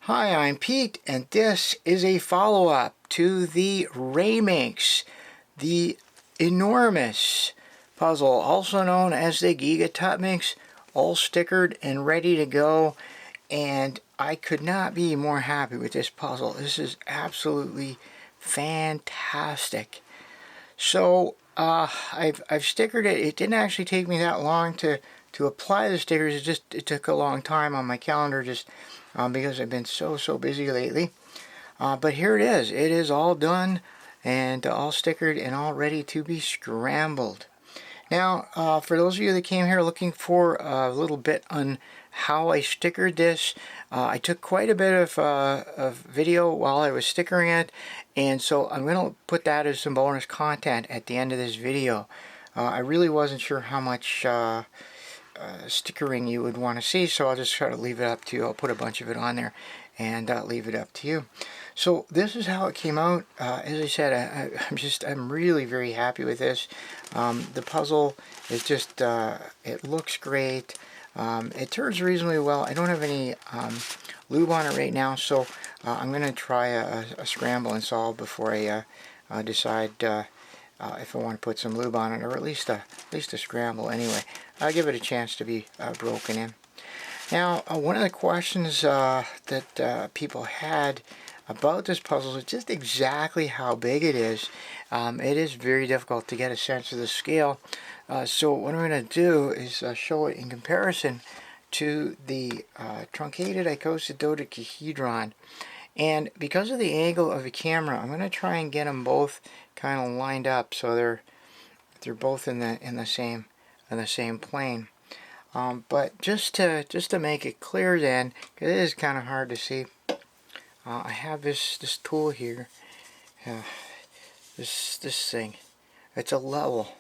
Hi, I'm Pete, and this is a follow-up to the Rayminx, the enormous puzzle, also known as the Gigatuttminx, all stickered and ready to go. And I could not be more happy with this puzzle. This is absolutely fantastic. So I've stickered it. It didn't actually take me that long to apply the stickers. It took a long time on my calendar just because I've been so busy lately. But here it is. It is all done and all stickered and all ready to be scrambled. Now, for those of you that came here looking for a little bit on how I stickered this, I took quite a bit of video while I was stickering it, and so I'm going to put that as some bonus content at the end of this video. I really wasn't sure how much stickering you would want to see, so I'll just try to leave it up to you. I'll put a bunch of it on there and leave it up to you. So this is how it came out. As I said, I'm really very happy with this. The puzzle is just it looks great. It turns reasonably well. I don't have any lube on it right now, so I'm going to try a scramble and solve before I decide if I want to put some lube on it, or at least a scramble anyway. I'll give it a chance to be broken in. Now, one of the questions that people had about this puzzle is just exactly how big it is. It is very difficult to get a sense of the scale. So what I'm going to do is show it in comparison to the Truncated Icosidodecahedron. And because of the angle of the camera, I'm going to try and get them both kind of lined up so they're both in the same plane. But just to make it clear, then, because it is kind of hard to see, I have this tool here. This thing. It's a level.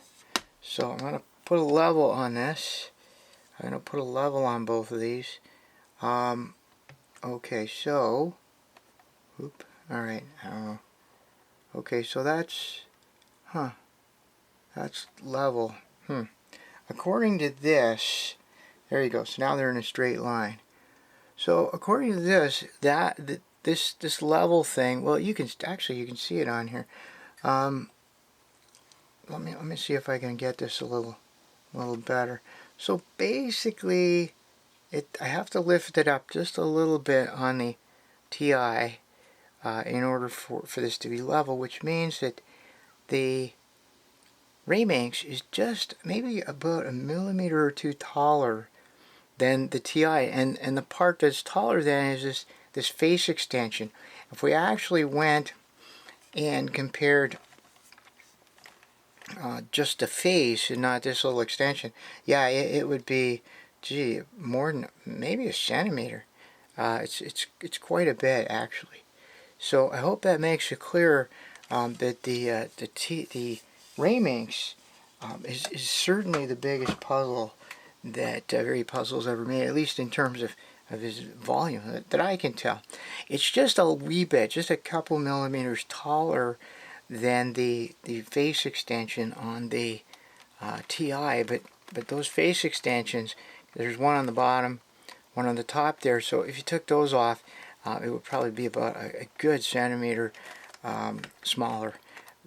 So I'm going to put a level on this. I'm going to put a level on both of these. Okay, so alright, I don't know. Okay, so that's level. According to this, there you go. So now they're in a straight line. So according to this, this level thing, well, you can see it on here. Let me see if I can get this a little better. So basically, I have to lift it up just a little bit on the TI in order for this to be level, which means that the Rayminx is just maybe about 1 millimeter or 2 taller than the TI, and the part that's taller than is this face extension. If we actually went and compared just the face and not this little extension, yeah, it would be, gee, more than maybe 1 centimeter. It's quite a bit, actually. So I hope that makes it clear that the Rayminx is certainly the biggest puzzle that VeryPuzzle's ever made, at least in terms of his volume that I can tell. It's just a wee bit, just a couple millimeters taller than the face extension on the TI, but those face extensions, there's one on the bottom, one on the top there, so if you took those off, it would probably be about a good centimeter smaller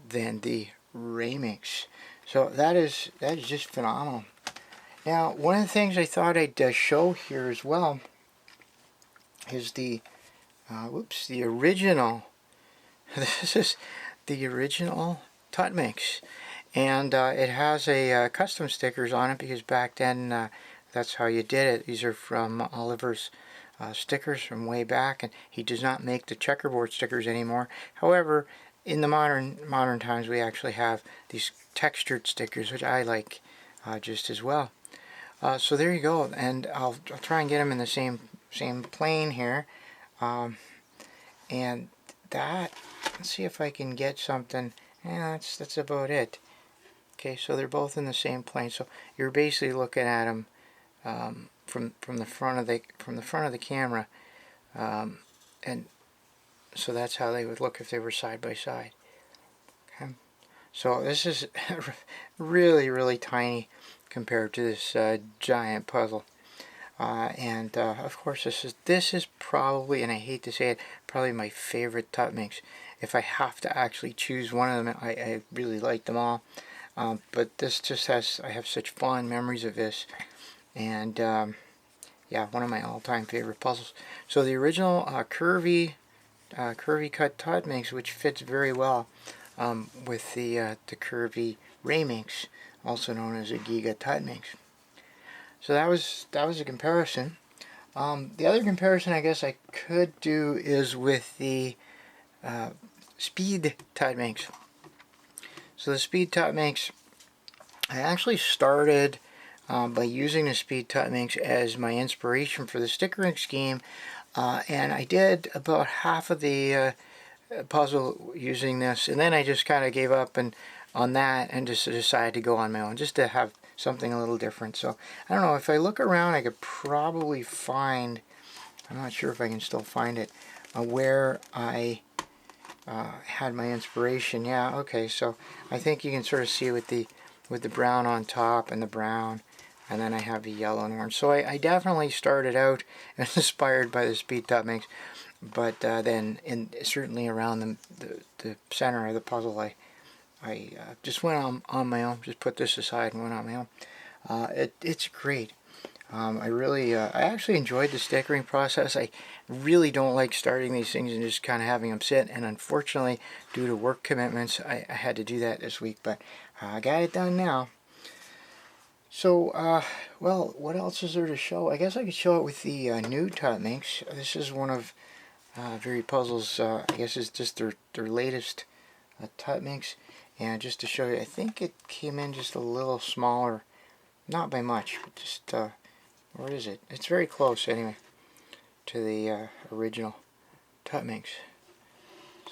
than the Rayminx. So that is just phenomenal. Now, one of the things I thought I'd show here as well is the original. This is the original Tuttminx, and it has a custom stickers on it because back then that's how you did it. These are from Oliver's stickers from way back, and he does not make the checkerboard stickers anymore. However, in the modern times, we actually have these textured stickers, which I like just as well. So there you go, and I'll try and get them in the same plane here, and that, let's see if I can get something. Yeah, that's about it. Okay, so they're both in the same plane. So you're basically looking at them from the front of the camera, and so that's how they would look if they were side by side. Okay, so this is really tiny compared to this giant puzzle. Of course this is probably, and I hate to say it, probably my favorite Tuttminx. If I have to actually choose one of them, I really like them all. But this just has, I have such fond memories of this, and yeah, one of my all-time favorite puzzles. So the original Curvy Tuttminx, which fits very well with the Curvy Rayminx, also known as a Gigatuttminx. So that was a comparison. The other comparison I guess I could do is with the Speed Tuttminx. So the Speed Tuttminx, I actually started by using the Speed Tuttminx as my inspiration for the stickering scheme, and I did about half of the puzzle using this, and then I just kind of gave up on that and just decided to go on my own, just to have something a little different. So I don't know, if I look around I could probably find, I'm not sure if I can still find it, where I had my inspiration. Yeah, okay, so I think you can sort of see with the brown on top and the brown, and then I have the yellow and orange. So I definitely started out inspired by the Speed Tuttminx, but then certainly around the center of the puzzle I just went on my own, just put this aside and went on my own. It's great. I actually enjoyed the stickering process. I really don't like starting these things and just kind of having them sit, and unfortunately due to work commitments I had to do that this week, but I got it done now. So well, what else is there to show? I guess I could show it with the new Tuttminx. This is one of VeryPuzzle's, I guess it's just their latest Tuttminx, and just to show you, I think it came in just a little smaller, not by much, but just where is it? It's very close anyway to the original Tuttminx.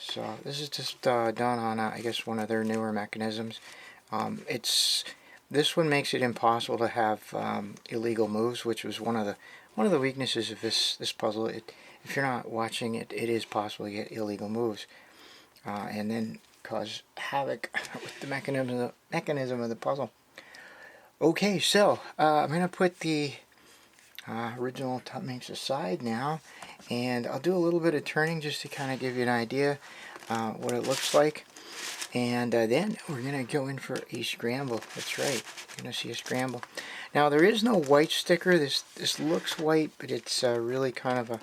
So this is just done on I guess one of their newer mechanisms. This one makes it impossible to have illegal moves, which was one of the weaknesses of this puzzle. If you're not watching it, it is possible to get illegal moves, and then cause havoc with the mechanism of the puzzle. Okay, so I'm going to put the original Tuttminx aside now, and I'll do a little bit of turning just to kind of give you an idea what it looks like, and then we're going to go in for a scramble. That's right, you're going to see a scramble. Now there is no white sticker. This looks white, but it's really kind of a,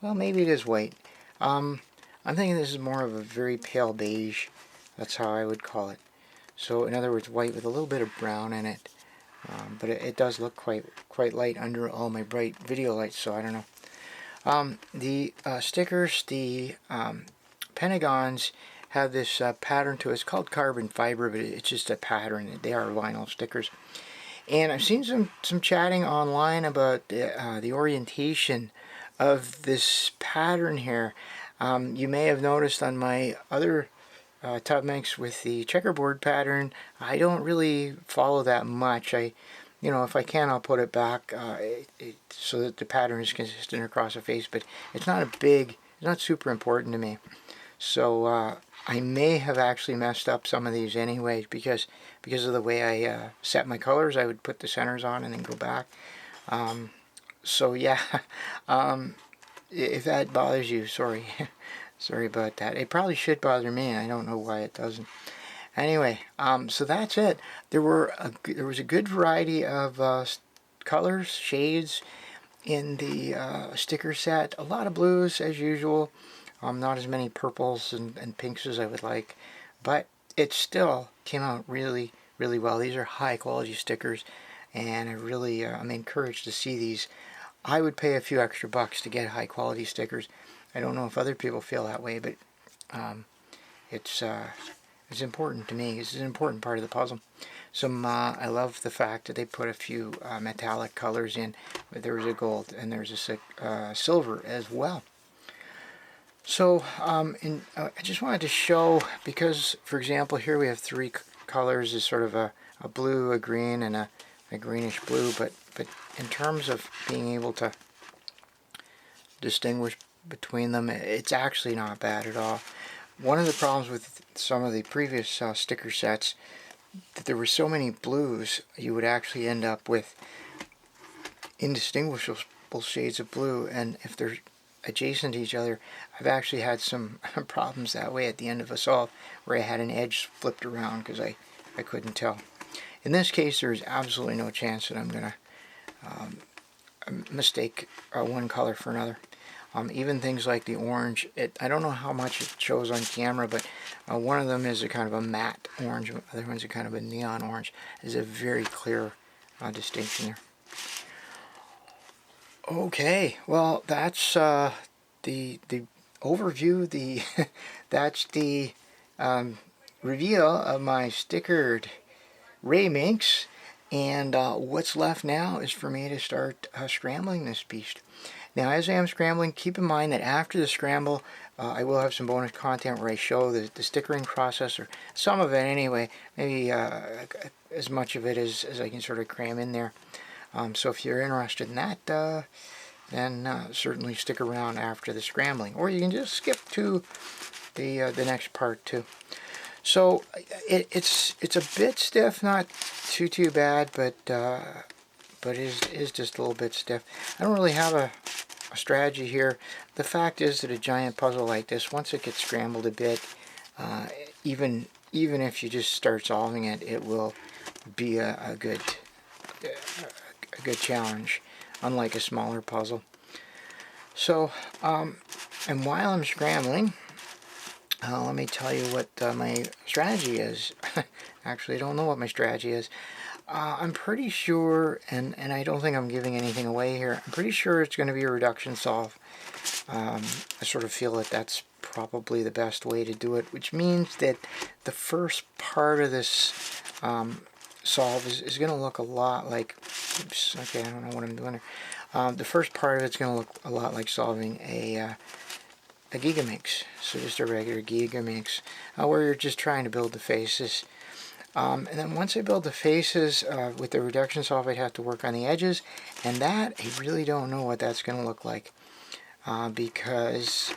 well, maybe it is white. I'm thinking this is more of a very pale beige. That's how I would call it. So in other words, white with a little bit of brown in it. But it does look quite light under all my bright video lights, so I don't know. The stickers, the pentagons, have this pattern to it. It's called carbon fiber, but it's just a pattern. They are vinyl stickers. And I've seen some chatting online about the orientation of this pattern here. You may have noticed on my other Tuttminx with the checkerboard pattern, I don't really follow that much. You know, if I can, I'll put it back so that the pattern is consistent across the face, but it's not super important to me. So I may have actually messed up some of these anyway, because of the way I set my colors. I would put the centers on and then go back. So yeah, if that bothers you, sorry. Sorry about that. It probably should bother me. I don't know why it doesn't. Anyway, so that's it. There was a good variety of colors, shades in the sticker set. A lot of blues as usual. Not as many purples and pinks as I would like, but it still came out really, really well. These are high quality stickers, and I'm encouraged to see these. I would pay a few extra bucks to get high quality stickers. I don't know if other people feel that way, but it's important to me. It's an important part of the puzzle. I love the fact that they put a few metallic colors in. There's a gold and there's a silver as well. So I just wanted to show, because for example here we have three colors. Is sort of a blue, a green, and a greenish blue, but in terms of being able to distinguish between them, it's actually not bad at all. One of the problems with some of the previous sticker sets, that there were so many blues, you would actually end up with indistinguishable shades of blue, and if they're adjacent to each other, I've actually had some problems that way at the end of a solve where I had an edge flipped around because I couldn't tell. In this case, there's absolutely no chance that I'm going to mistake one color for another. Even things like the orange, I don't know how much it shows on camera, but one of them is a kind of a matte orange, the other one's a kind of a neon orange. There's a very clear distinction there. Okay, well, that's the overview. That's the reveal of my stickered Rayminx, and what's left now is for me to start scrambling this beast. Now, as I am scrambling, keep in mind that after the scramble, I will have some bonus content where I show the stickering process, or some of it anyway, maybe as much of it as I can sort of cram in there. So if you're interested in that, then certainly stick around after the scrambling, or you can just skip to the next part too. So it's a bit stiff, not too bad, but it is just a little bit stiff. I don't really have a strategy here. The fact is that a giant puzzle like this, once it gets scrambled a bit, even if you just start solving it, it will be a good challenge, unlike a smaller puzzle. So, and while I'm scrambling, let me tell you what my strategy is. Actually, I don't know what my strategy is. I'm pretty sure, and I don't think I'm giving anything away here, I'm pretty sure it's going to be a reduction solve. I sort of feel that that's probably the best way to do it, which means that the first part of this solve is going to look a lot like, oops, okay, I don't know what I'm doing there. The first part of it's going to look a lot like solving a Gigatuttminx, so just a regular Gigatuttminx, where you're just trying to build the faces. And then once I build the faces with the reduction solve, I'd have to work on the edges, and that, I really don't know what that's going to look like, because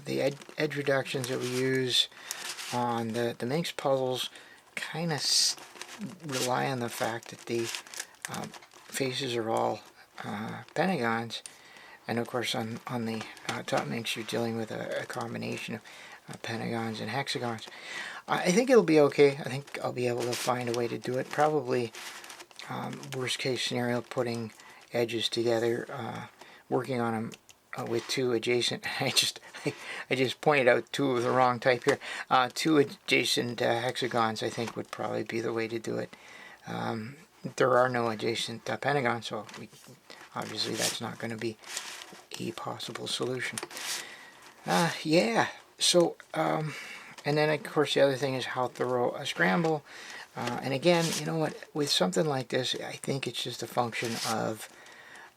the edge reductions that we use on the Minx puzzles kind of rely on the fact that the faces are all pentagons, and of course on the Tuttminx you're dealing with a combination of pentagons and hexagons. I think it'll be okay. I think I'll be able to find a way to do it. Probably worst case scenario, putting edges together, working on them with two adjacent. I just pointed out two of the wrong type here. Two adjacent hexagons, I think, would probably be the way to do it. There are no adjacent pentagons, so obviously that's not going to be a possible solution. Yeah. So. And then, of course, the other thing is how thorough a scramble. And again, you know what, with something like this, I think it's just a function of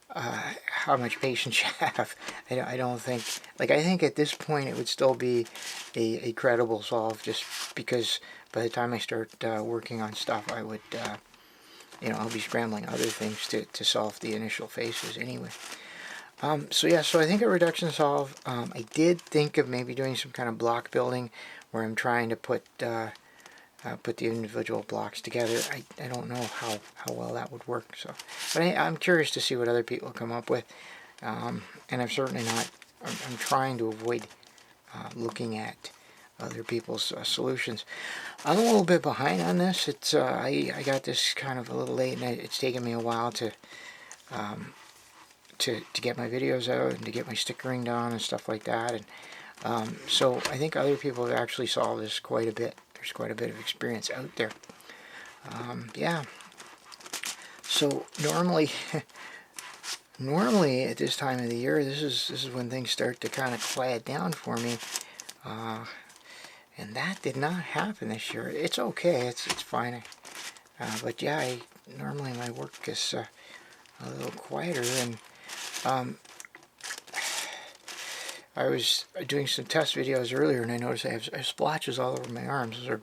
how much patience you have. I don't think, like, I think at this point it would still be a credible solve, just because by the time I start working on stuff, I would, you know, I'll be scrambling other things to solve the initial faces anyway. So yeah, so I think a reduction solve, I did think of maybe doing some kind of block building where I'm trying to put the individual blocks together. I don't know how well that would work. So, but I'm curious to see what other people come up with, and I'm certainly not. I'm trying to avoid looking at other people's solutions. I'm a little bit behind on this. It's I got this kind of a little late, and it's taken me a while to get my videos out and to get my stickering done and stuff like that. And so I think other people have actually solved this quite a bit. There's quite a bit of experience out there. Yeah. So normally at this time of the year, this is when things start to kind of quiet down for me. And that did not happen this year. It's okay. It's fine. But yeah, normally my work is a little quieter, and I was doing some test videos earlier, and I noticed I have splotches all over my arms. Those are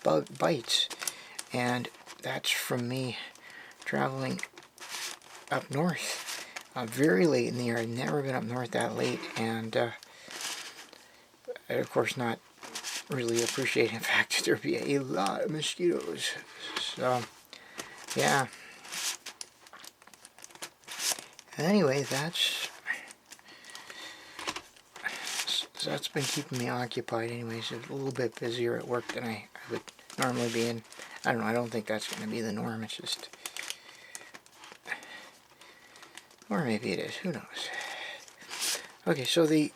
bug bites, and that's from me traveling up north very late in the year. I've never been up north that late, and I, of course, not really appreciating the fact that there'd be a lot of mosquitoes. So, yeah. Anyway, that's been keeping me occupied anyways. A little bit busier at work than I would normally be in. I don't know, I don't think that's going to be the norm. It's just, or maybe it is, who knows. Okay, so the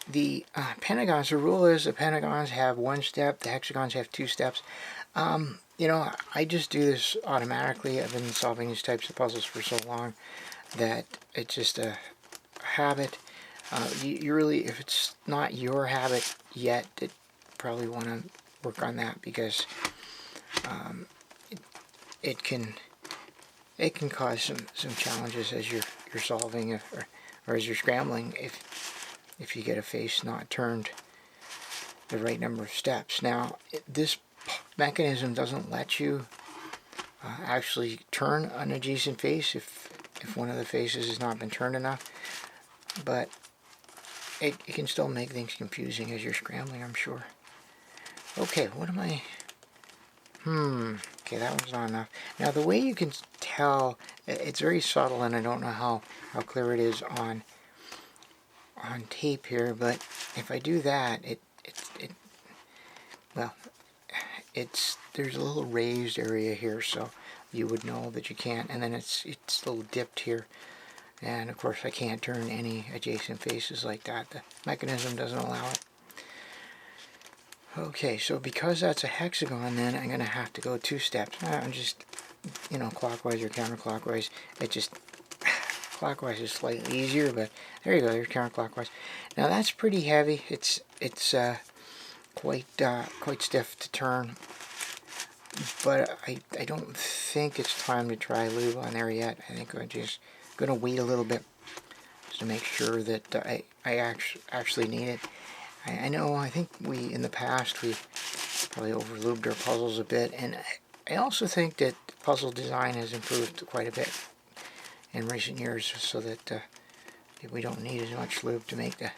pentagons, the rule is the pentagons have one step, the hexagons have two steps. You know, I just do this automatically. I've been solving these types of puzzles for so long that it's just a habit. You really, if it's not your habit yet, you probably want to work on that, because it can cause some challenges as you're solving, or as you're scrambling, if you get a face not turned the right number of steps. Now, this mechanism doesn't let you actually turn an adjacent face if one of the faces has not been turned enough, but it can still make things confusing as you're scrambling, I'm sure. Okay, what am I... okay, that one's not enough. Now, the way you can tell, it's very subtle, and I don't know how clear it is on tape here, but if I do that, well, there's a little raised area here, so you would know that you can't, and then it's a little dipped here, and of course I can't turn any adjacent faces like that. The mechanism doesn't allow it. Okay, so because that's a hexagon, then I'm going to have to go two steps. I'm just, you know, clockwise or counterclockwise. It just, clockwise is slightly easier, but there you go, there's counterclockwise. Now that's pretty heavy. It's quite stiff to turn, but I don't think it's time to try lube on there yet. I think I'm just going to wait a little bit just to make sure that I actually need it. I know, I think in the past, we probably over-lubed our puzzles a bit, and I also think that puzzle design has improved quite a bit in recent years, so that we don't need as much lube to make the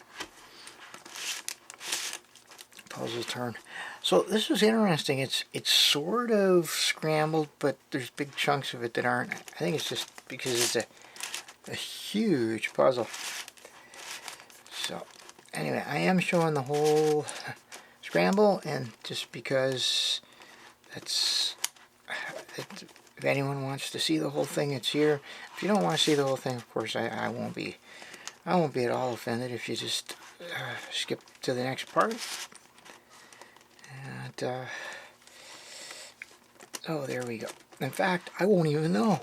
puzzle turn. So this is interesting. It's sort of scrambled, but there's big chunks of it that aren't. I think it's just because it's a huge puzzle. So anyway, I am showing the whole scramble, and just because if anyone wants to see the whole thing, it's here. If you don't want to see the whole thing, of course, I won't be at all offended if you just skip to the next part. And oh, there we go. In fact, I won't even know.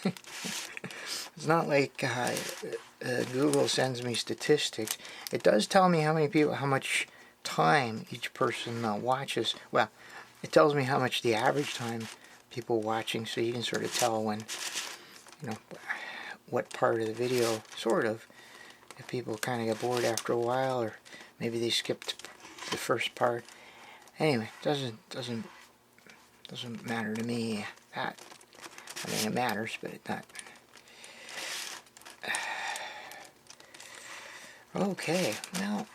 It's not like Google sends me statistics. It does tell me how much time each person watches. Well, it tells me how much the average time people watching, so you can sort of tell when, you know, what part of the video, sort of, if people kind of get bored after a while, or maybe they skipped the first part. Anyway, doesn't matter to me. That, I mean, it matters, but it's not. Okay, well,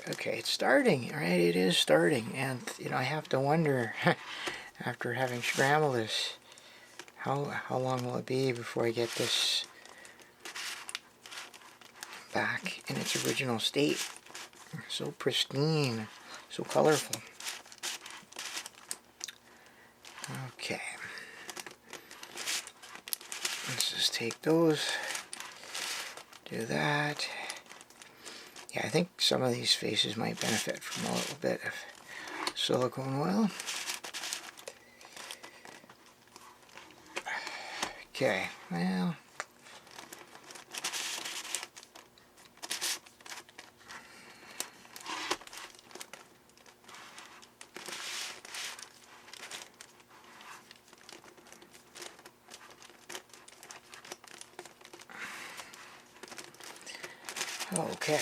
okay, it's starting, right? It is starting, and you know, I have to wonder, after having scrambled this, how long will it be before I get this back in its original state? So pristine, so colorful. Okay, let's just take those. Do that. Yeah, I think some of these faces might benefit from a little bit of silicone oil. Okay, well, okay,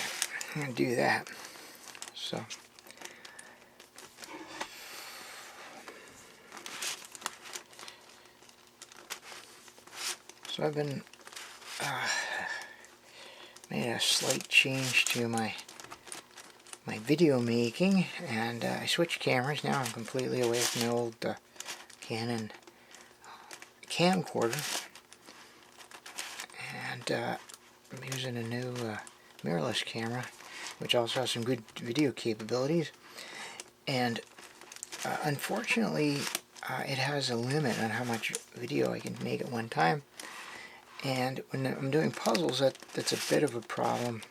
I'm going to do that. So I've been made a slight change to my video making, and I switched cameras. Now I'm completely away from the old Canon camcorder, I'm using a new mirrorless camera, which also has some good video capabilities, and unfortunately it has a limit on how much video I can make at one time, and when I'm doing puzzles, that's a bit of a problem.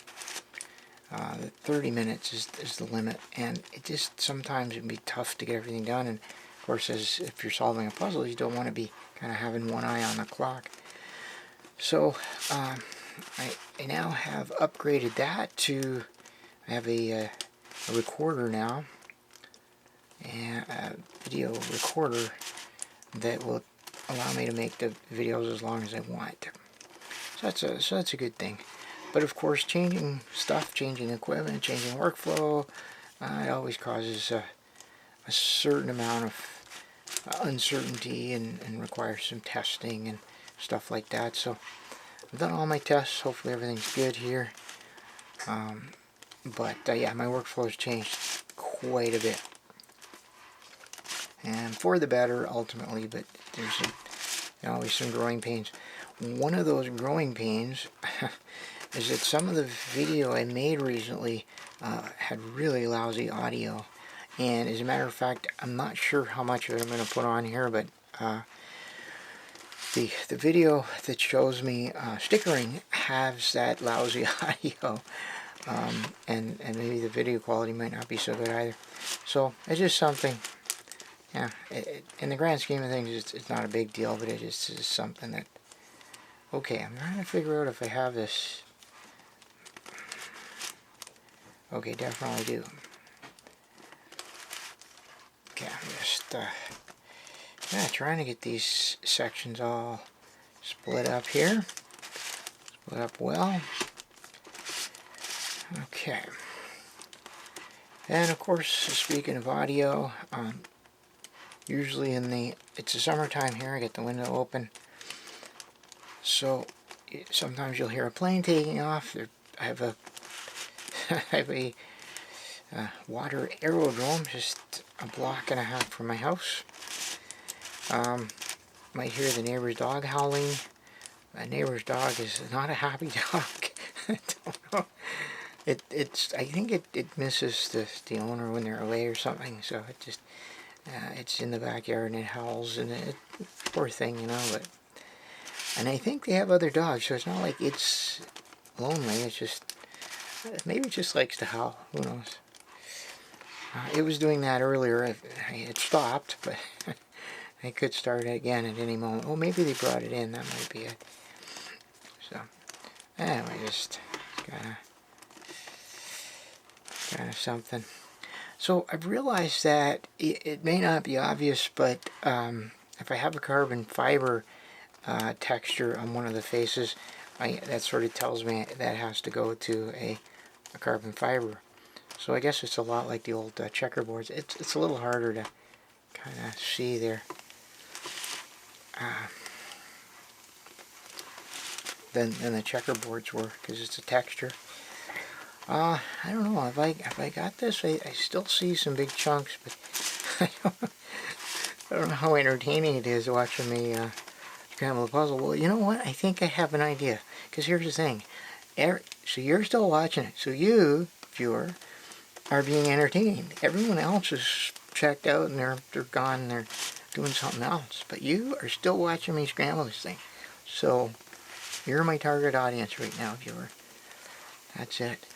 The 30 minutes is the limit, and it just sometimes it can be tough to get everything done, and of course if you're solving a puzzle, you don't want to be kind of having one eye on the clock. So I now have upgraded that to, I have a recorder now, and a video recorder that will allow me to make the videos as long as I want. So that's a good thing. But of course, changing stuff, changing equipment, changing workflow, it always causes a certain amount of uncertainty and requires some testing and stuff like that. So I've done all my tests. Hopefully everything's good here. But yeah, my workflow has changed quite a bit, and for the better ultimately. But there's always some growing pains. One of those growing pains is that some of the video I made recently had really lousy audio, and as a matter of fact, I'm not sure how much of it I'm going to put on here, but the video that shows me stickering has that lousy audio, and maybe the video quality might not be so good either. So it's just something, yeah, in the grand scheme of things, it's not a big deal, but it just is something that, okay, I'm trying to figure out if I have this. Okay, definitely do. Okay, I'm just trying to get these sections all split up here. Split up well. Okay. And of course, speaking of audio, usually it's the summertime here, I get the window open. So sometimes you'll hear a plane taking off. I have a water aerodrome just a block and a half from my house. Might hear the neighbor's dog howling. My neighbor's dog is not a happy dog. I don't know. I think it misses the owner when they're away or something. So it just it's in the backyard and it howls, and poor thing, you know. And I think they have other dogs, so it's not like it's lonely. It's just maybe it just likes to howl. Who knows? It was doing that earlier. It stopped, but I could start it again at any moment. Oh, maybe they brought it in. That might be it. So, anyway, just kind of something. So I've realized that it may not be obvious, but if I have a carbon fiber texture on one of the faces, that sort of tells me that has to go to a carbon fiber. So I guess it's a lot like the old checkerboards. It's a little harder to kind of see there than the checkerboards were, because it's a texture. I don't know if I got this. I still see some big chunks, but I don't know how entertaining it is watching me scramble the puzzle. Well, you know what? I think I have an idea. Because here's the thing. So you're still watching it. So you, viewer, are being entertained. Everyone else is checked out and they're gone and they're doing something else. But you are still watching me scramble this thing. So you're my target audience right now, viewer. That's it.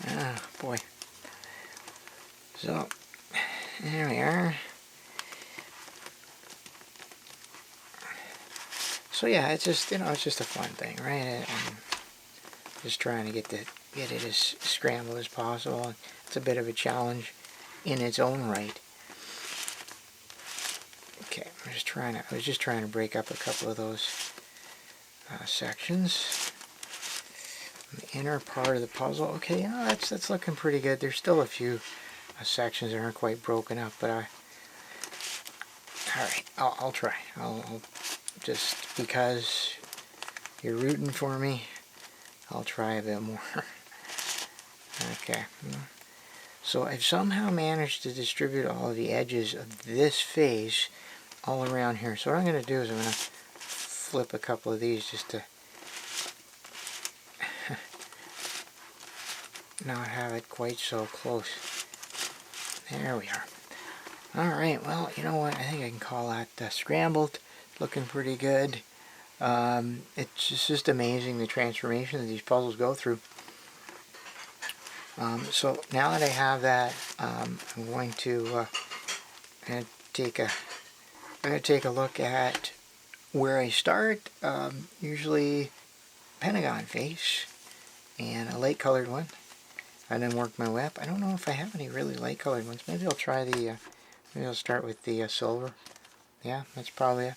Oh, boy. So, there we are. So yeah, it's just, it's just a fun thing, right? I'm just trying to get it as scrambled as possible. It's a bit of a challenge in its own right. Okay, I was just trying to break up a couple of those sections. The inner part of the puzzle. Okay, that's looking pretty good. There's still a few sections that aren't quite broken up, but all right, I'll try. I'll just, because you're rooting for me, I'll try a bit more. Okay, so I've somehow managed to distribute all of the edges of this face all around here. So what I'm going to do is I'm going to flip a couple of these just to not have it quite so close. There we are. Alright, well, you know what, I think I can call that scrambled. Looking pretty good. It's just amazing the transformation that these puzzles go through. So now that I have that, I'm going to take a look at where I start. Usually pentagon face and a light colored one, and then work my way up. I don't know if I have any really light colored ones. Maybe I'll try the maybe I'll start with the silver. Yeah, that's probably it.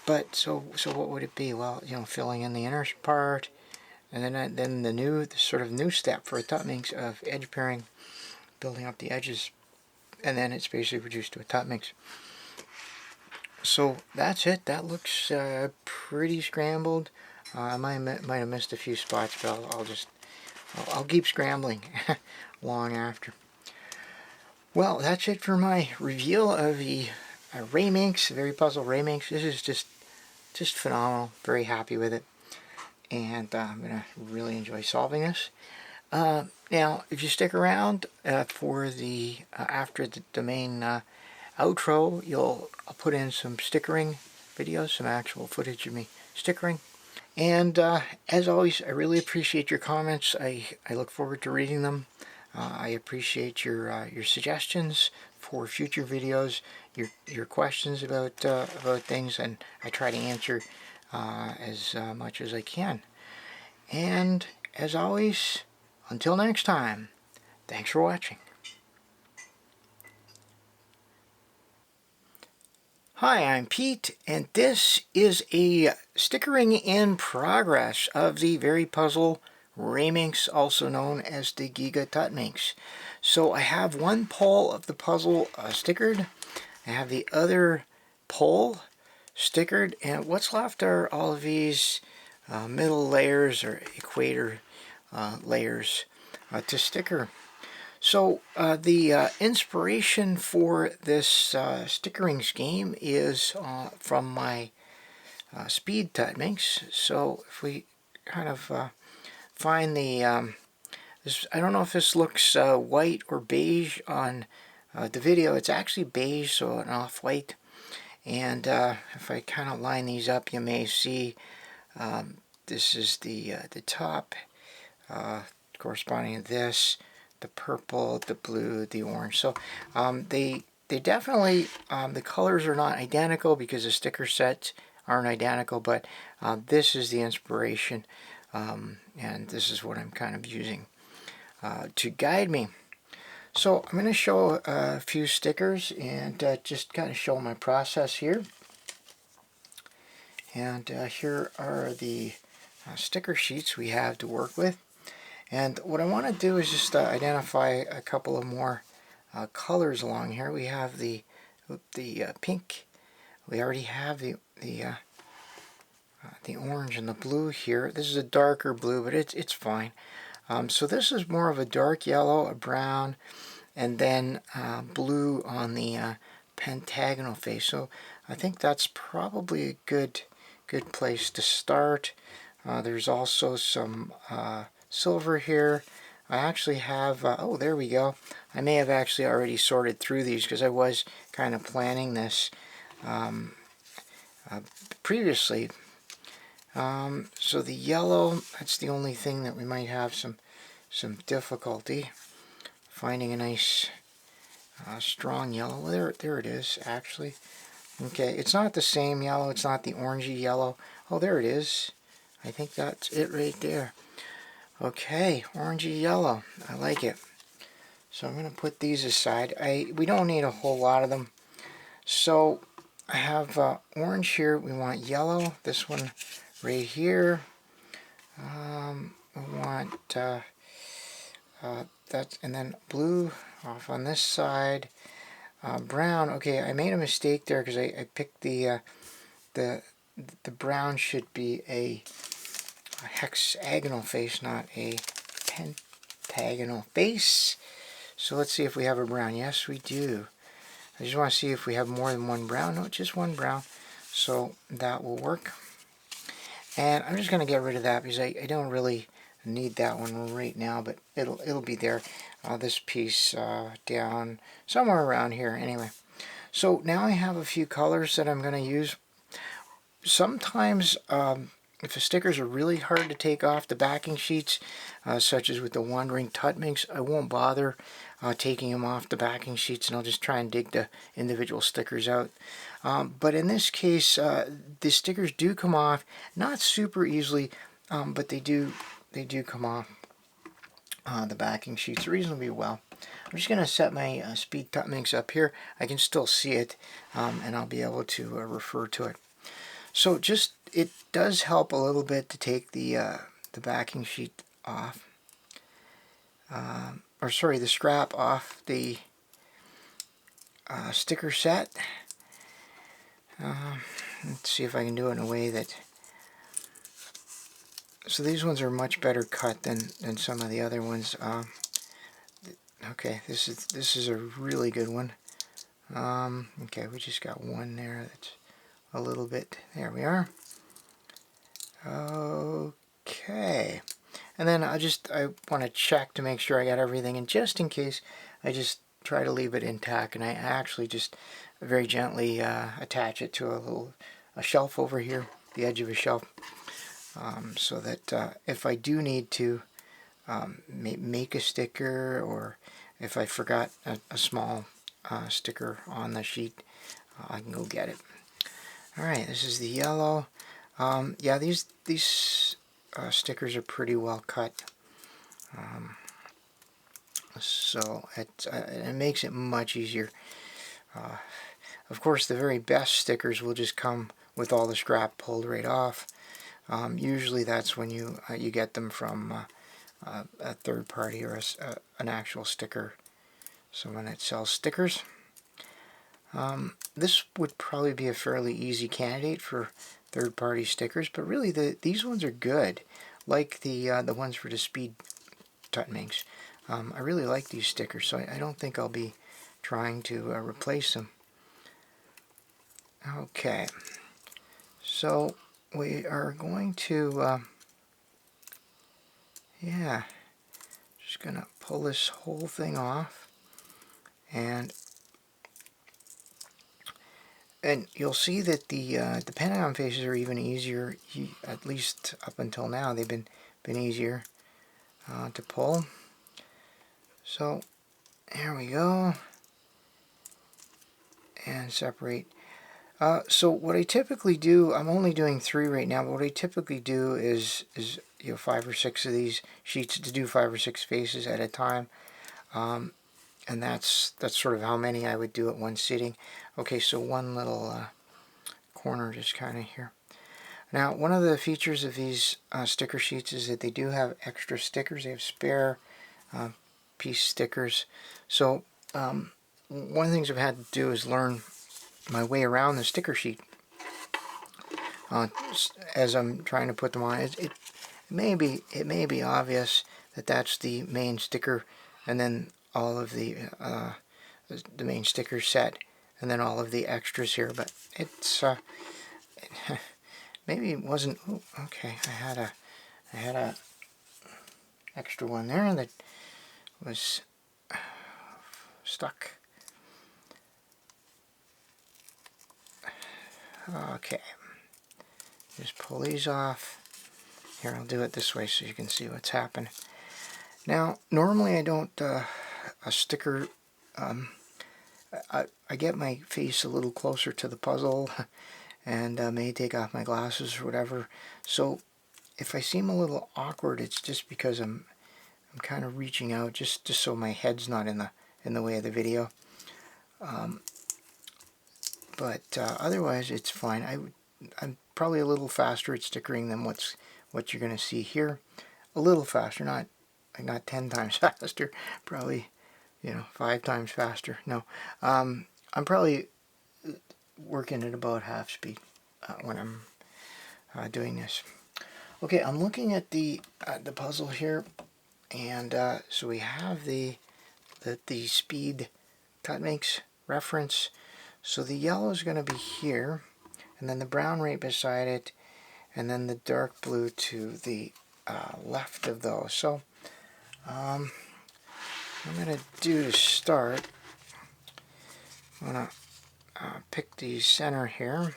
But so what would it be? Well, you know, filling in the inner part, and then the sort of new step for a Tuttminx of edge pairing, building up the edges, and then it's basically reduced to a Tuttminx. So that's it. That looks pretty scrambled. I might have missed a few spots, but I'll keep scrambling long after. Well, that's it for my reveal of the Rayminx, VeryPuzzle Rayminx. This is just phenomenal. Very happy with it, and I'm gonna really enjoy solving this. Now, if you stick around for the after the main outro, I'll put in some stickering videos, some actual footage of me stickering. And as always, I really appreciate your comments. I look forward to reading them. I appreciate your suggestions for future videos, your questions about things, and I try to answer as much as I can. And as always, until next time, thanks for watching. Hi, I'm Pete, and this is a stickering in progress of the VeryPuzzle Rayminx, also known as the Gigatuttminx. So I have one pole of the puzzle stickered. I have the other pole stickered, and what's left are all of these middle layers or equator layers to sticker. So the inspiration for this stickering scheme is from my Speed Tuttminx. So if we kind of find the, I don't know if this looks white or beige on the video. It's actually beige, so an off-white. And if I kind of line these up, you may see this is the top corresponding to this. The purple, the blue, the orange. So they definitely, the colors are not identical because the sticker sets aren't identical, but this is the inspiration, and this is what I'm kind of using to guide me. So I'm going to show a few stickers and just kind of show my process here. And here are the sticker sheets we have to work with. And what I want to do is just identify a couple of more colors along here. We have the pink. We already have the orange and the blue here. This is a darker blue, but it's fine. So this is more of a dark yellow, a brown, and then blue on the pentagonal face. So I think that's probably a good place to start. There's also some silver here. I actually have, oh, there we go. I may have actually already sorted through these because I was kind of planning this previously. So the yellow, that's the only thing that we might have some difficulty finding a nice strong yellow. Well, there it is, actually. Okay, it's not the same yellow. It's not the orangey yellow. Oh, there it is. I think that's it right there. Okay, orangey yellow. I like it. So I'm going to put these aside. We don't need a whole lot of them. So I have orange here. We want yellow. This one right here. We want that, and then blue off on this side. Brown. Okay, I made a mistake there because I picked the brown should be a hexagonal face, not a pentagonal face. So let's see if we have a brown. Yes, we do. I just want to see if we have more than one brown. No, just one brown. So that will work. And I'm just going to get rid of that because I don't really need that one right now, but it'll be there. This piece down somewhere around here anyway. So now I have a few colors that I'm going to use. Sometimes if the stickers are really hard to take off the backing sheets, such as with the Wandering Tuttminx, I won't bother taking them off the backing sheets, and I'll just try and dig the individual stickers out. But in this case, the stickers do come off, not super easily, but they do come off the backing sheets reasonably well. I'm just going to set my Speed Tuttminx up here. I can still see it, and I'll be able to refer to it. So it does help a little bit to take the backing sheet off, or sorry, the scrap off the sticker set. Let's see if I can do it in a way that. So these ones are much better cut than some of the other ones. Okay, this is a really good one. Okay, we just got one there that's a little bit. There we are. Okay, and then I want to check to make sure I got everything, and just in case, I just try to leave it intact, and I actually just very gently attach it to a shelf over here, the edge of a shelf, so that if I do need to make a sticker, or if I forgot a small sticker on the sheet, I can go get it. Alright, this is the yellow. Yeah, these stickers are pretty well cut. So it makes it much easier. Of course, the very best stickers will just come with all the scrap pulled right off. Usually that's when you get them from a third party, or an actual sticker, someone that sells stickers. This would probably be a fairly easy candidate for third-party stickers, but really these ones are good, like the ones for the Speed Tuttminx. I really like these stickers, so I don't think I'll be trying to replace them. Okay, so we are going to, yeah, just going to pull this whole thing off, and you'll see that the Pentagon faces are even easier, at least up until now. They've been easier to pull. So there we go, and separate. So what I typically do, I'm only doing 3 right now, but what I typically do is 5 or 6 of these sheets, to do 5 or 6 faces at a time. And that's sort of how many I would do at one sitting. Okay, so one little corner just kind of here. Now, one of the features of these sticker sheets is that they do have extra stickers. They have spare piece stickers. So one of the things I've had to do is learn my way around the sticker sheet as I'm trying to put them on. It may be obvious that that's the main sticker, and then all of the main sticker set, and then all of the extras here, but it's maybe it wasn't. Oh, okay, I had a extra one there that was stuck. Okay, just pull these off. Here, I'll do it this way so you can see what's happened. Now, normally I don't a sticker. I get my face a little closer to the puzzle, and may take off my glasses or whatever. So if I seem a little awkward, it's just because I'm kind of reaching out, just so my head's not in the way of the video. But otherwise, it's fine. I'm probably a little faster at stickering than what you're going to see here. A little faster, not 10 times faster. Probably, 5 times faster. No, I'm probably working at about half speed when I'm doing this. Okay, I'm looking at the puzzle here, and so we have the Speed Tuttminx reference. So the yellow is going to be here, and then the brown right beside it, and then the dark blue to the left of those. So what I'm going to do to start, I'm going to pick the center here.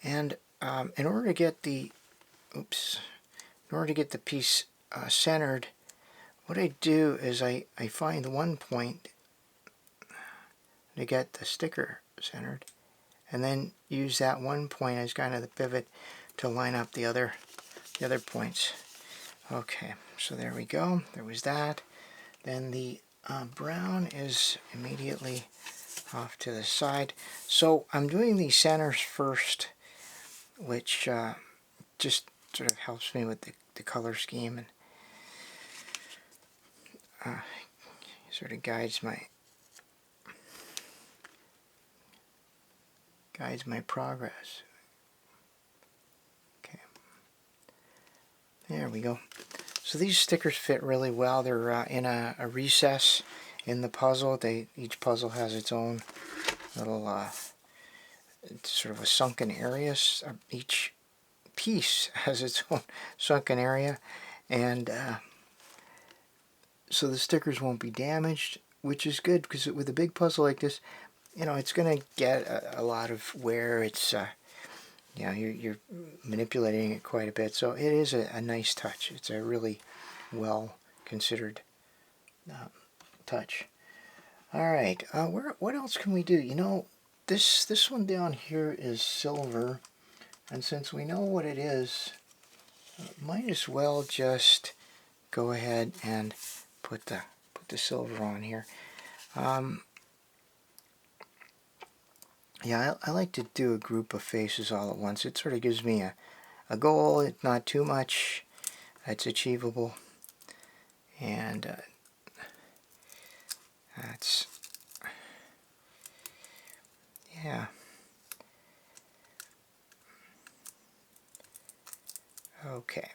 And in order to get the piece centered, what I do is I find one point to get the sticker centered, and then use that one point as kind of the pivot to line up the other points. Okay, so there we go. There was that. Then the brown is immediately off to the side. So I'm doing the centers first, which just sort of helps me with the color scheme, and sort of guides my progress. Okay, there we go. So these stickers fit really well. They're in a recess in the puzzle. Each puzzle has its own little sort of a sunken area. Each piece has its own sunken area, and so the stickers won't be damaged, which is good, because with a big puzzle like this, you know, it's going to get a lot of wear. It's you know, you're manipulating it quite a bit, so it is a nice touch. It's a really well considered touch. All right, what else can we do? You know, this one down here is silver, and since we know what it is, might as well just go ahead and put the silver on here. Yeah, I like to do a group of faces all at once. It sort of gives me a goal. It's not too much. It's achievable. And that's, yeah. Okay.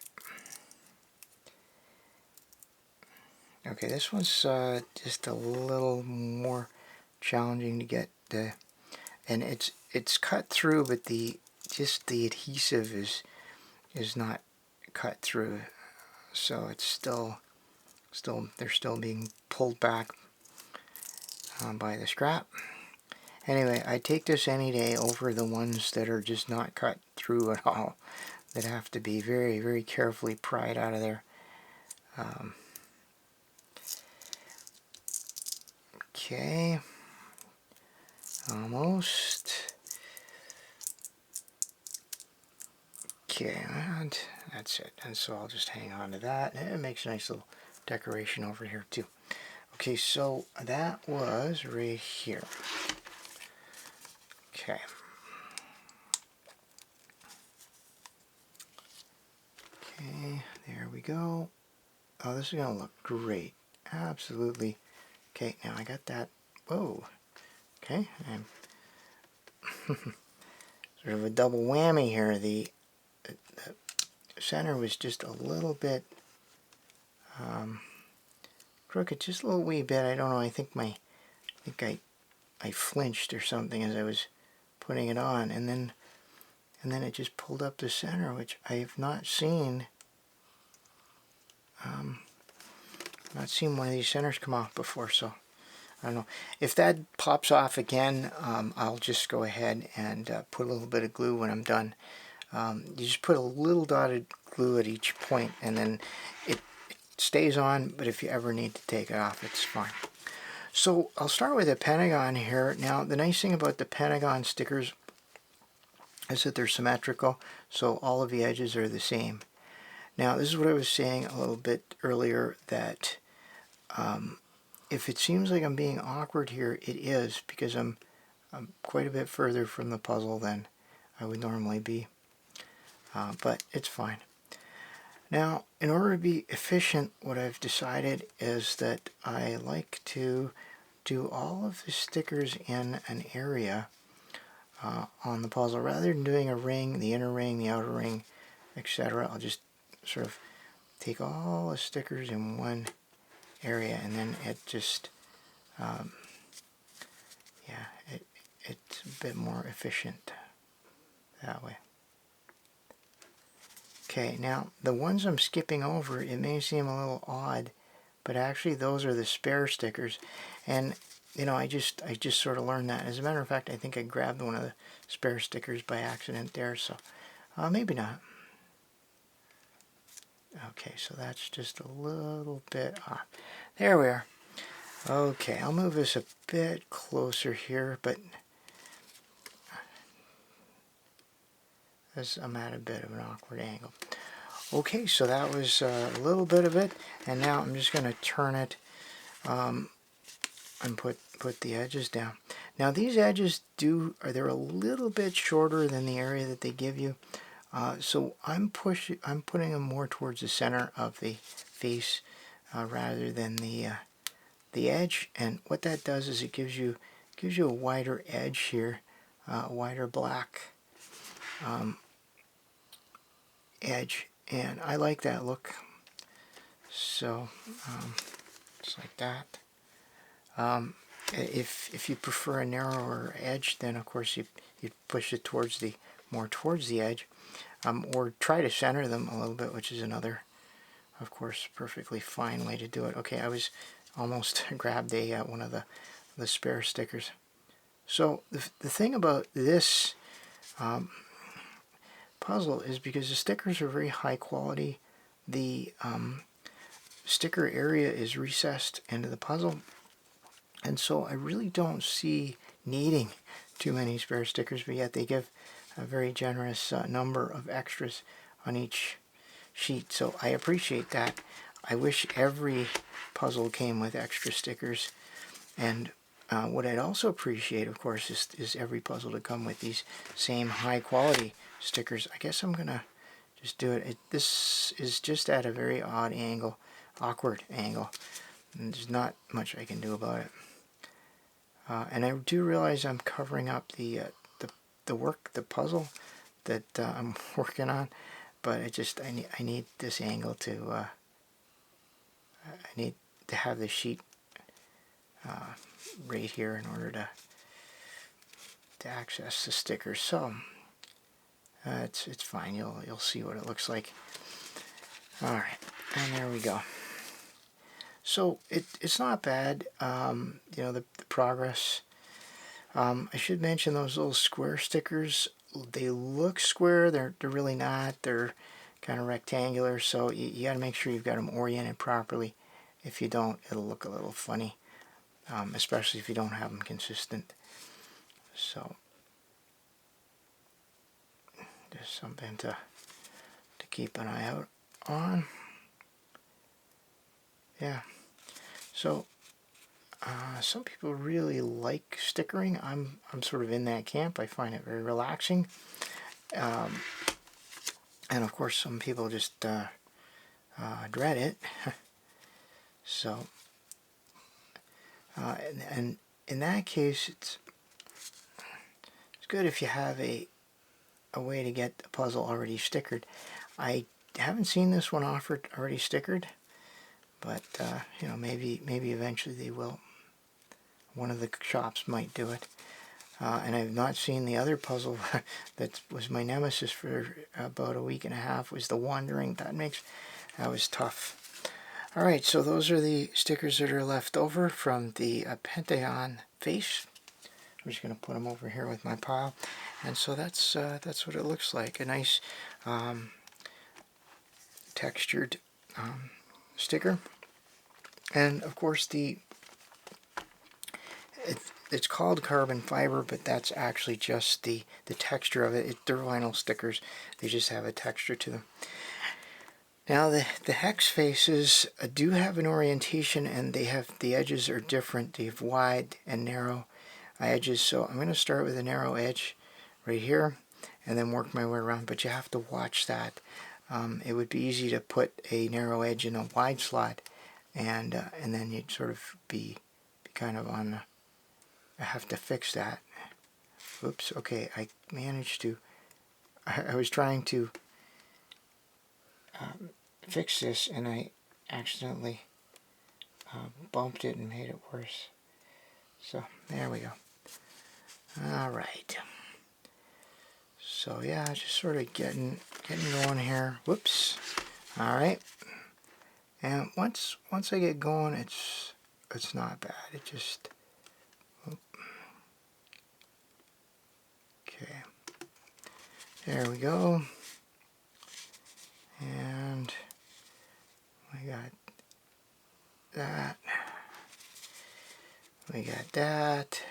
Okay, this one's just a little more challenging to get the, and it's cut through, but the adhesive is not cut through, so it's still they're still being pulled back by the scrap. Anyway, I take this any day over the ones that are just not cut through at all, that have to be very, very carefully pried out of there. Okay, almost. Okay, and that's it. And so I'll just hang on to that. And it makes a nice little decoration over here too. Okay, so that was right here. Okay. Okay, there we go. Oh, this is going to look great. Absolutely. Okay, now I got that. Whoa. Okay, I'm sort of a double whammy here. The center was just a little bit crooked, just a little wee bit. I don't know. I think I flinched or something as I was putting it on, and then it just pulled up the center, which I have not seen. Not seen one of these centers come off before, so I don't know. If that pops off again, I'll just go ahead and put a little bit of glue when I'm done. You just put a little dotted glue at each point, and then it stays on, but if you ever need to take it off, it's fine. So I'll start with a pentagon here. Now, the nice thing about the pentagon stickers is that they're symmetrical, so all of the edges are the same. Now, this is what I was saying a little bit earlier, that if it seems like I'm being awkward here, it is, because I'm quite a bit further from the puzzle than I would normally be. But it's fine. Now, in order to be efficient, what I've decided is that I like to do all of the stickers in an area on the puzzle. Rather than doing a ring, the inner ring, the outer ring, etc., I'll just sort of take all the stickers in one area, and then it just it's a bit more efficient that way. Okay, now the ones I'm skipping over, it may seem a little odd, but actually those are the spare stickers. And you know, I just sort of learned that. As a matter of fact, I think I grabbed one of the spare stickers by accident there, so maybe not. Okay, so that's just a little bit off. There we are. Okay, I'll move this a bit closer here, but as I'm at a bit of an awkward angle. Okay, so that was a little bit of it, and now I'm just going to turn it and put the edges down. Now these edges they're a little bit shorter than the area that they give you, so I'm putting them more towards the center of the face rather than the edge. And what that does is it gives you a wider edge here, a wider black edge, and I like that look. So just like that. If you prefer a narrower edge, then of course you push it more towards the edge, or try to center them a little bit, which is another, of course, perfectly fine way to do it. Okay, I was almost grabbed one of the spare stickers. So the thing about this puzzle is, because the stickers are very high quality, the sticker area is recessed into the puzzle, and so I really don't see needing too many spare stickers, but yet they give a very generous number of extras on each sheet, so I appreciate that. I wish every puzzle came with extra stickers, and what I'd also appreciate, of course, is every puzzle to come with these same high quality stickers. I guess I'm gonna just do it. This is just at a very odd angle, awkward angle, and there's not much I can do about it. And I do realize I'm covering up the puzzle that I'm working on, but I need this angle to I need to have the sheet right here in order to access the stickers. So it's fine. You'll see what it looks like. All right, and there we go. So it's not bad. You know, the progress. I should mention those little square stickers. They look square. They're really not. They're kind of rectangular. So you got to make sure you've got them oriented properly. If you don't, it'll look a little funny, especially if you don't have them consistent. So just something to keep an eye out on. Yeah. So some people really like stickering. I'm sort of in that camp. I find it very relaxing. And of course, some people just dread it. So, and in that case, it's good if you have a way to get the puzzle already stickered. I haven't seen this one offered already stickered, but you know, maybe eventually they will. One of the shops might do it. And I've not seen the other puzzle that was my nemesis for about a week and a half, was the Wandering Tuttminx. That was tough. Alright, so those are the stickers that are left over from the Pentagon face. I'm just going to put them over here with my pile. And so that's what it looks like. A nice textured sticker. And of course it's called carbon fiber, but that's actually just the texture of it. They're vinyl stickers. They just have a texture to them. Now the hex faces do have an orientation, and the edges are different. They have wide and narrow edges. So I'm going to start with a narrow edge right here, and then work my way around. But you have to watch that. It would be easy to put a narrow edge in a wide slot, and then you'd sort of be kind of on the. I have to fix that. Oops. Okay, I managed to. I was trying to fix this, and I accidentally bumped it and made it worse. So there we go. All right. So yeah, just sort of getting going here. Whoops. All right. And once I get going, it's not bad. It just okay. There we go. And we got that. We got that.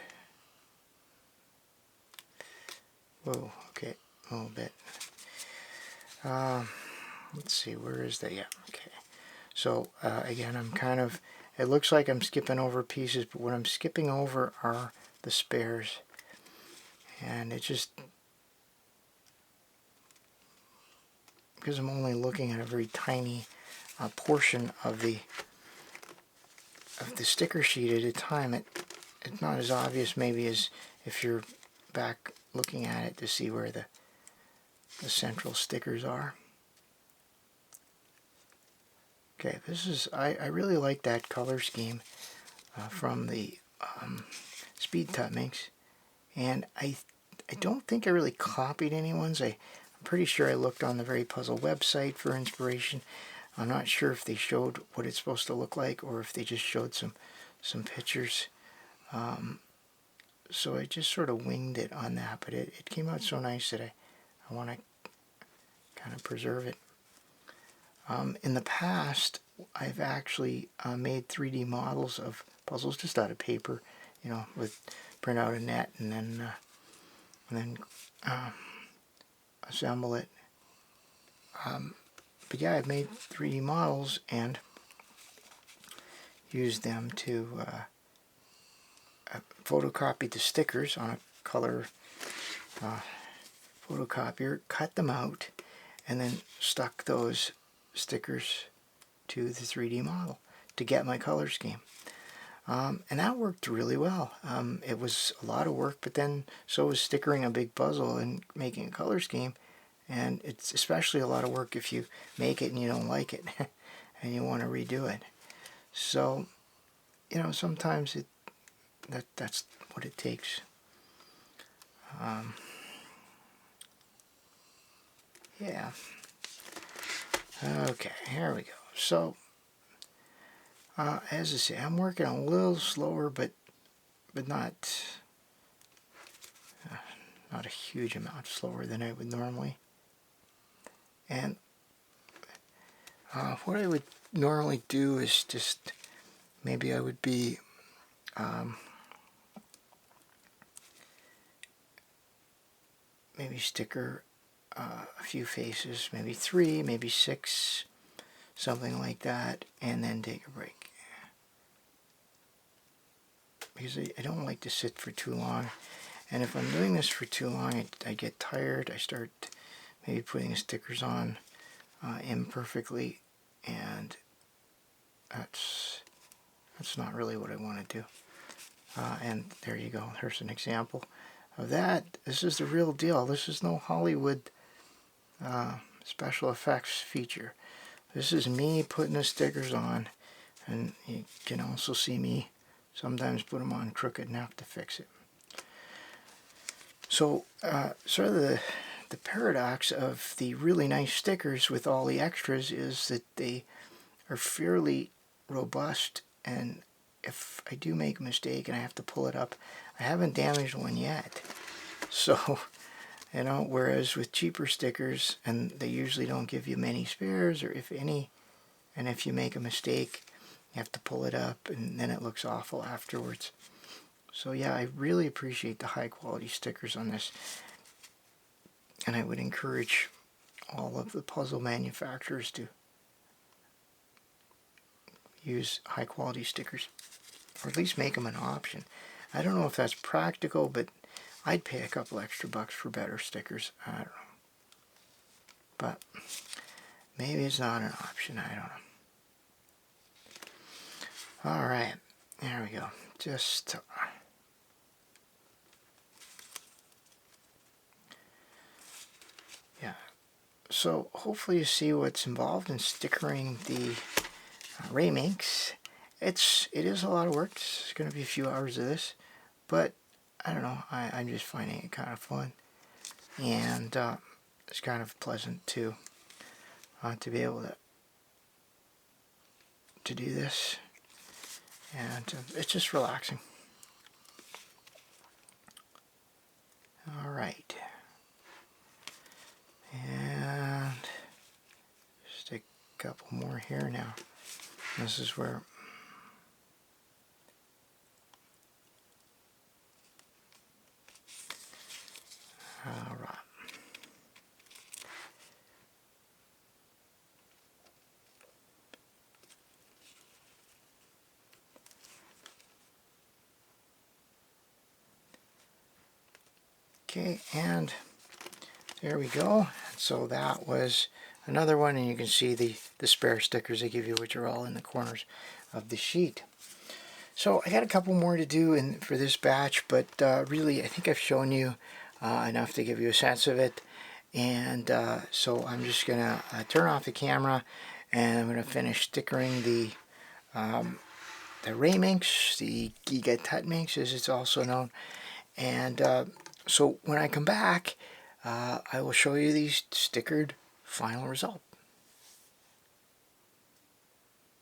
Whoa, okay, a little bit. Let's see, where is that? Yeah, okay. So, again, I'm kind of, it looks like I'm skipping over pieces, but what I'm skipping over are the spares. And it just, because I'm only looking at a very tiny portion of the sticker sheet at a time, it's not as obvious maybe as if you're back looking at it to see where the central stickers are. Okay, this is, I really like that color scheme from the Speed Tuttminx, and I don't think I really copied anyone's. I'm pretty sure I looked on the VeryPuzzle website for inspiration. I'm not sure if they showed what it's supposed to look like or if they just showed some pictures. So I just sort of winged it on that, but it came out so nice that I want to kind of preserve it. In the past, I've actually made 3D models of puzzles just out of paper, you know, with print out a net and then assemble it. But yeah, I've made 3D models and used them to photocopy the stickers on a color photocopier, cut them out, and then stuck those stickers to the 3D model to get my color scheme. And that worked really well. It was a lot of work, but then so was stickering a big puzzle and making a color scheme. And it's especially a lot of work if you make it and you don't like it and you want to redo it. So, you know, sometimes that's what it takes. Yeah. Okay, here we go. So, as I say, I'm working a little slower, but not a huge amount slower than I would normally. And what I would normally do is just maybe I would be maybe sticker a few faces, maybe 3, maybe 6, something like that, and then take a break. Because I don't like to sit for too long. And if I'm doing this for too long, I get tired. I start maybe putting stickers on imperfectly, and that's not really what I want to do. And there you go. There's an example of that. This is the real deal. This is no Hollywood special effects feature. This is me putting the stickers on, and you can also see me sometimes put them on crooked and have to fix it. So sort of the paradox of the really nice stickers with all the extras is that they are fairly robust, and if I do make a mistake and I have to pull it up, I haven't damaged one yet. So, you know, whereas with cheaper stickers, and they usually don't give you many spares, or if any, and if you make a mistake, you have to pull it up, and then it looks awful afterwards. So yeah, I really appreciate the high quality stickers on this, and I would encourage all of the puzzle manufacturers to use high quality stickers, or at least make them an option. I don't know if that's practical, but I'd pay a couple extra bucks for better stickers. I don't know. But maybe it's not an option. I don't know. Alright, there we go. Just yeah. So hopefully you see what's involved in stickering the Rayminx. It is a lot of work. It's going to be a few hours of this, but I don't know, I'm just finding it kind of fun, and it's kind of pleasant to be able to do this, and it's just relaxing. All right, and just a couple more here now. This is where all right. Okay, and there we go. So that was another one, and you can see the spare stickers they give you, which are all in the corners of the sheet. So I got a couple more to do for this batch, but really I think I've shown you enough to give you a sense of it. And so I'm just going to turn off the camera, and I'm going to finish stickering the Rayminx, the Gigatuttminx as it's also known. And so when I come back, I will show you these stickered final results.